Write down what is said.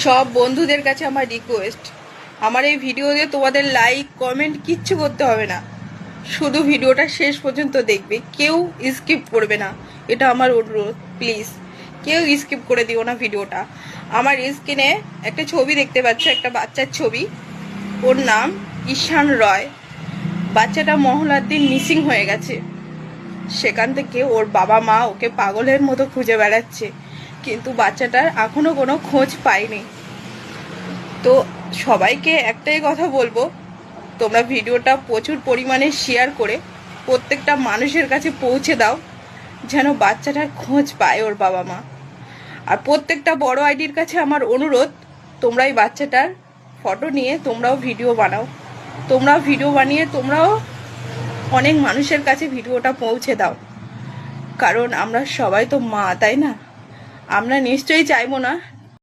সব বন্ধুদের কাছে আমার রিকোয়েস্ট, আমার এই ভিডিওতে তোমাদের লাইক কমেন্ট কিচ্ছু করতে হবে না, শুধু ভিডিওটা শেষ পর্যন্ত দেখবে, কেউ স্কিপ করবে না, এটা আমার অনুরোধ। প্লিজ কেউ স্কিপ করে দিও না ভিডিওটা। আমার স্ক্রিনে একটা ছবি দেখতে পাচ্ছ, একটা বাচ্চার ছবি। ওর নাম ঈশান রয়। বাচ্চাটা মহলার দিন মিসিং হয়ে গেছে। সেখান থেকে ওর বাবা মা ওকে পাগলের মতো খুঁজে বেড়াচ্ছে, কিন্তু বাচ্চাটার এখনো কোনো খোঁজ পায়নি। তো সবাইকে একটাই কথা বলবো, তোমরা ভিডিওটা প্রচুর পরিমাণে শেয়ার করে প্রত্যেকটা মানুষের কাছে পৌঁছে দাও, যেন বাচ্চাটার খোঁজ পায় ওর বাবা মা। আর প্রত্যেকটা বড় আইডির কাছে আমার অনুরোধ, তোমরা এই বাচ্চাটার ফটো নিয়ে তোমরাও ভিডিও বানাও। তোমরাও ভিডিও বানিয়ে তোমরাও অনেক মানুষের কাছে ভিডিওটা পৌঁছে দাও, কারণ আমরা সবাই তো মা, তাই না? আমরা নিশ্চয়ই চাইবো না